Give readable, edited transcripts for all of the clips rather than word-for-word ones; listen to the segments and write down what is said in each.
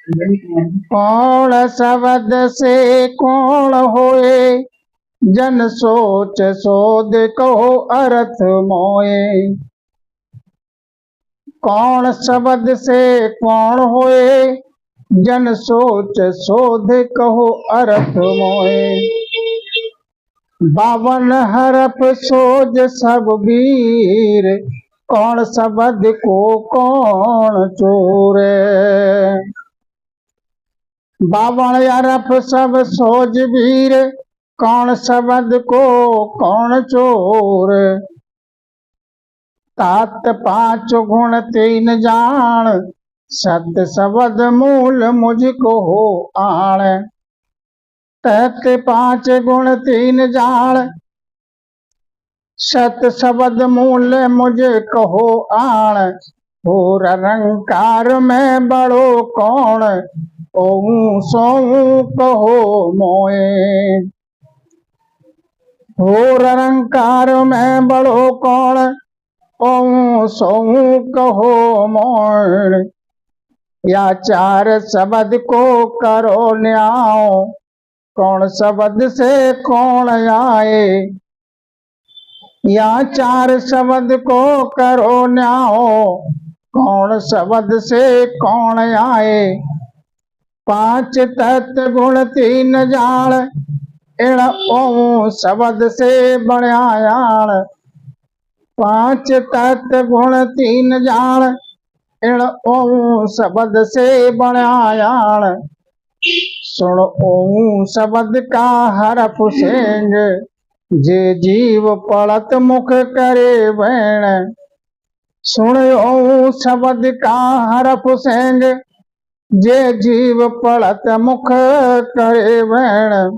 कौन शब्द से कौन होए, जन सोच सोध कहो अर्थ मोए। कौन शब्द से कौन होए, जन सोच सोध कहो अर्थ मोए। 52 हरफ सोज सब वीर, कौन शब्द को कौन चोरे। 52 हरफ सब सोज वीर, कौन शब्द को कौन चोर। तात 5 गुण 3 जान, सत शब्द मूल मुझको हो आण। तत 5 गुण 3 जान, सत शब्द मूल मुझ कहो आण। और रंकार में बड़ो कौन, ओहू सोहू कहो मोए। और रंकार में बड़ो कौन, ओहू सोहू कहो मोए। या 4 शब्द को करो न्याय, कौन शब्द से कौन आए। या 4 शब्द को करो न्याय, कौन शब्द से कौन आए। 5 तत्व गुण 3 जान, एण ओहू शब्द से बण्यायाण। 5 तत्व गुण 3 जान, एण ओहू शब्द से बण्यायाण। सुन ओहू शब्द का हरफ सेंग, जे जीव पढ़त मुख करे वैण। सुन ओहू शब्द का हरफ सेंग, जे जीव पढ़त मुख करे वैण।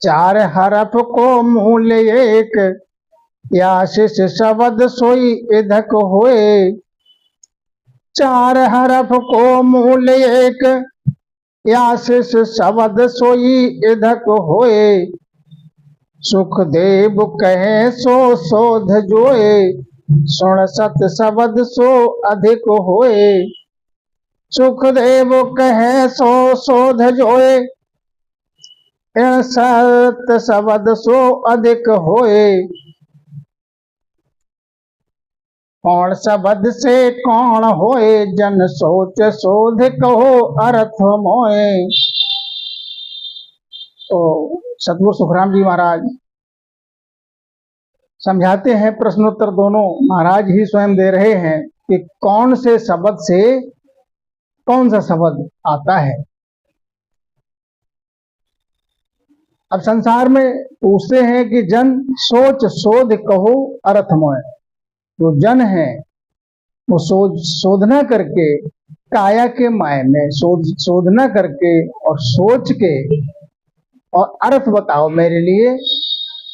4 हरफ को मूल एक, या शिष शब्द सोई इधक होए। 4 हरफ को मूल एक, या शिष शब्द सोई इधक होए। सुखदेव कहे सो शोध जोए, सुन सत शब्द सो अधिक होए। सुखदेव कहे सो शोध जोए, इन सत शब्द सो अधिक होए। कौन शब्द से कौन होए, जन सोच शोध कहो अर्थ मोए। तो सतगुरु सुखराम जी महाराज समझाते हैं, प्रश्नोत्तर दोनों महाराज ही स्वयं दे रहे हैं कि कौन से शब्द से कौन सा शब्द आता है। अब संसार में पूछते हैं कि जन सोच शोध कहो अर्थ मोय। जो जन है वो शोधना करके, काया के माय में शोधना करके और सोच के और अर्थ बताओ मेरे लिए।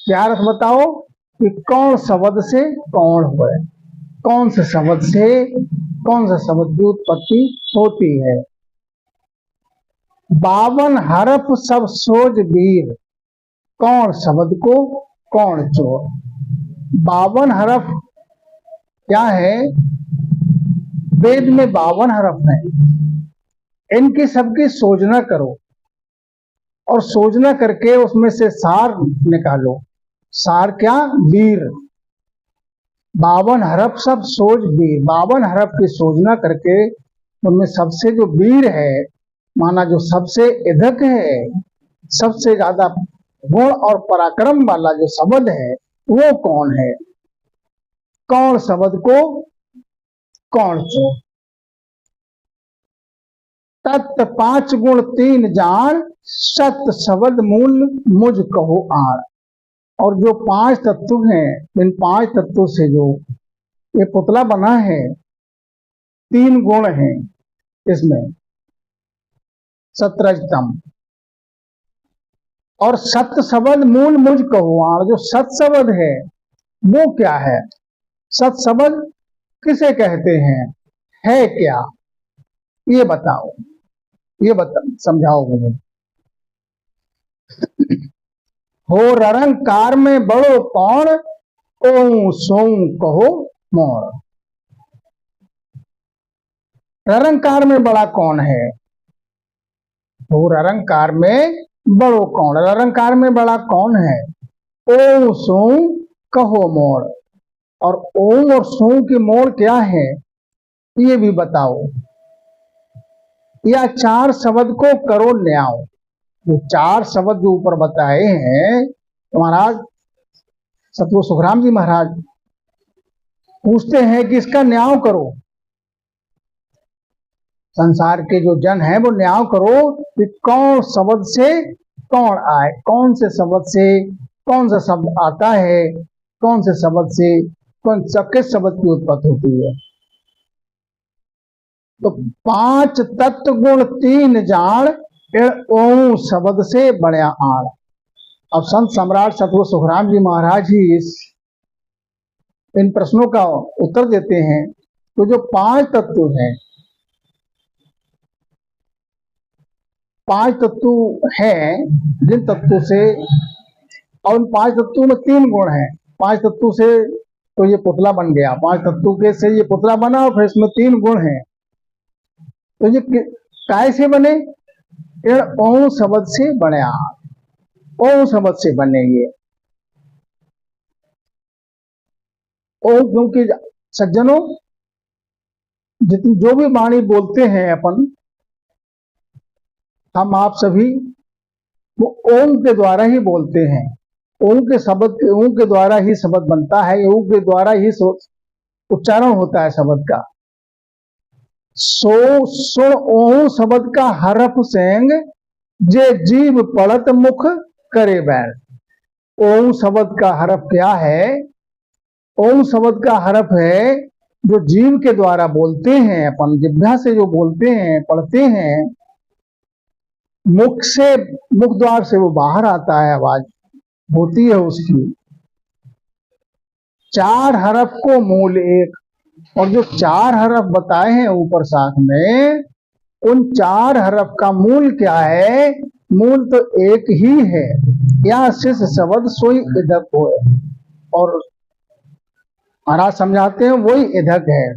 क्या अर्थ बताओ कि कौन शब्द से कौन होए, कौन से शब्द से कौन सा शब्द की उत्पत्ति होती है। 52 हरफ सब सोज वीर, कौन शब्द को कौन चोर। 52 हरफ क्या है, वेद में 52 हरफ हैं। इनकी सबकी सोचना करो और सोचना करके उसमें से सार निकालो। सार क्या, वीर। 52 हरफ सब सोच वीर। 52 हरफ की सोचना करके उनमें सबसे जो वीर है, माना जो सबसे इधक है, सबसे ज्यादा गुण और पराक्रम वाला जो शब्द है वो कौन है। कौन शब्द को कौन चोर। तत्व 5 गुण 3 जान, सत शब्द मूल मुझ कहो आण। और जो 5 तत्व हैं, इन 5 तत्वों से जो ये पुतला बना है, 3 गुण हैं इसमें, सत्रजतम। और सत शब्द मूल मुझ कहो आण। जो सत शब्द है वो क्या है, सत शब्द किसे कहते हैं, है क्या, ये बताओ, ये समझाओ मुझे। हो रंकार में बड़ो कौन, ओं सों कहो मोर। रंकार में बड़ा कौन है, तो ररंकार में बड़ो कौन, ररंकार में बड़ा कौन है? ओम सू कहो मोड़। और ओम और सू के मोड़ क्या है ये भी बताओ। या चार शब्द को करो न्याओ। जो चार शब्द जो ऊपर बताए हैं तो महाराज सतगुरु सुखराम जी महाराज पूछते हैं कि इसका न्याय करो। संसार के जो जन है वो न्याय करो कि कौन शब्द से कौन आए, कौन से शब्द से कौन सा शब्द आता है, कौन से शब्द से कौन किस शब्द की उत्पत्ति होती है। तो पांच तत्व गुण तीन जान ओम शब्द से बड़ा आड़। अब संत सम्राट सतगुरु सुखराम जी महाराज ही इन प्रश्नों का उत्तर देते हैं। तो जो पांच तत्व हैं, पांच तत्व हैं जिन तत्वों से, और उन पांच तत्वों में तीन गुण हैं। पांच तत्वों से तो ये पुतला बन गया, पांच तत्वों के से ये पुतला बना और फिर इसमें तीन गुण हैं। तो ये काय से बने? ओम शब्द से बने, ओम शब्द से बने ये। ओम क्योंकि सज्जनों जितनी जो भी वाणी बोलते हैं अपन, हम आप सभी वो ओम के द्वारा ही बोलते हैं। ओम के शब्द, ओम के द्वारा ही शब्द बनता है, ओम के द्वारा ही उच्चारण होता है शब्द का। सो सुन ओम शब्द का हरफ सेंग जे जीव पड़त मुख करे बैर। ओम शब्द का हरफ क्या है? ओम शब्द का हरफ है जो जीव के द्वारा बोलते हैं, अपन जिह्वा से जो बोलते हैं, पढ़ते हैं, मुख से, मुख द्वार से वो बाहर आता है, आवाज होती है उसकी। चार हरफ को मूल एक, और जो चार हरफ बताए हैं ऊपर साथ में, उन चार हरफ का मूल क्या है? मूल तो एक ही है। या शिष शब्द सोई इधक हो, और महाराज समझाते हैं वही इधक है।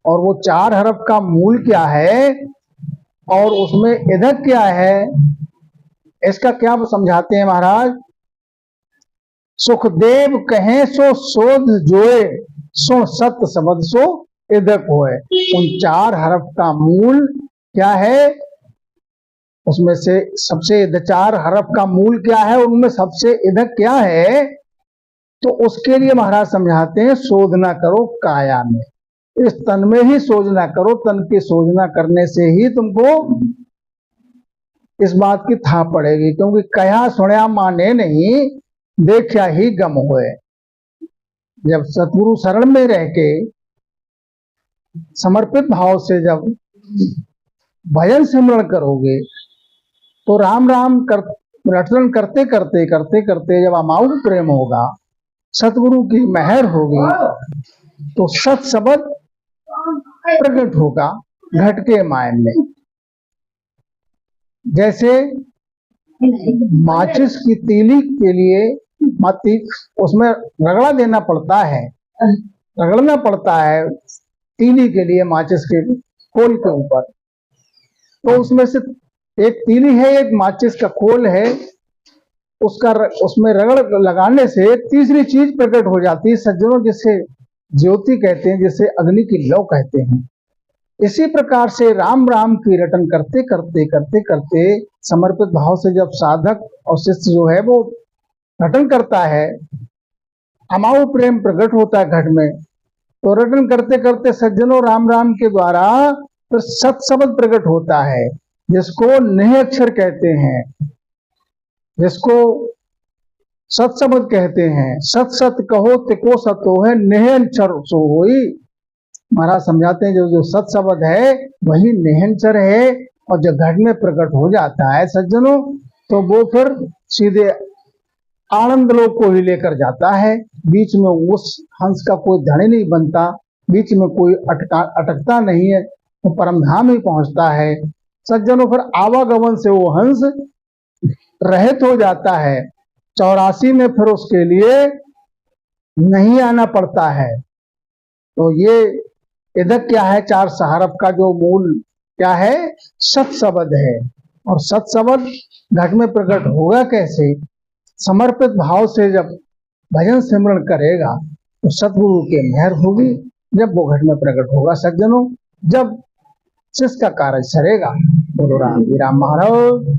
और वो चार हरफ का मूल क्या है और उसमें इधक क्या है, इसका क्या वो समझाते हैं महाराज। सुखदेव कहें सो शोध जोए, सो सत शब्द सो इधक होए। उन चार हरफ का मूल क्या है? उसमें से सबसे, चार हरफ का मूल क्या है, उनमें सबसे इधक क्या है? तो उसके लिए महाराज समझाते हैं शोधना करो काया में, इस तन में ही शोधना करो। तन की शोधना करने से ही तुमको इस बात की था पड़ेगी, क्योंकि कहा सुनया माने नहीं, देखा ही गम होए। जब सतगुरु शरण में रह के समर्पित भाव से जब भजन सिमरण करोगे तो राम राम रटन करते करते करते करते जब अमाऊ प्रेम होगा, सतगुरु की मेहर होगी, तो सत शब्द प्रकट होगा घट के मायन में। जैसे माचिस की तीली के लिए उसमें रगड़ा देना पड़ता है, रगड़ना पड़ता है तीली के लिए, माचिस के खोल के ऊपर। तो उसमें से एक तीली है, एक माचिस का खोल है, उसमें रगड़ लगाने से तीसरी चीज प्रकट हो जाती है सज्जनों, जिसे ज्योति कहते हैं, जिसे अग्नि की लौ कहते हैं। इसी प्रकार से राम राम की रटन करते करते करते करते समर्पित भाव से जब साधक और शिष्य जो है वो रटन करता है, अमाऊ प्रेम प्रकट होता है घट में। तो रटन करते करते सज्जनों राम राम के द्वारा फिर सत शब्द प्रकट होता है, जिसको नेह अक्षर कहते हैं, जिसको सत शब्द कहते हैं। सत सत कहो तिको सतो है, नेह अक्षर सो होई। महाराज समझाते हैं जो सत शब्द है वही नेहंचर है, और जब घट में प्रकट हो जाता है सज्जनों तो वो फिर सीधे आनंद लोक को ही लेकर जाता है। बीच में उस हंस का कोई धनी नहीं बनता, बीच में कोई अटकता नहीं है, तो परमधाम ही पहुंचता है सज्जनों। फिर आवागमन से वो हंस रहित हो जाता है, 84 में फिर उसके लिए नहीं आना पड़ता है। तो ये इधर क्या है? चार हरफ का जो मूल क्या है? सत शब्द है। और सत शब्द घट में प्रकट होगा कैसे? समर्पित भाव से जब भजन सिमरण करेगा तो सतगुरु के मेहर होगी, जब वो घट में प्रकट होगा सज्जनों, जब शिष्य का कार्य सरेगा। बोलो राम जी राम महाराज।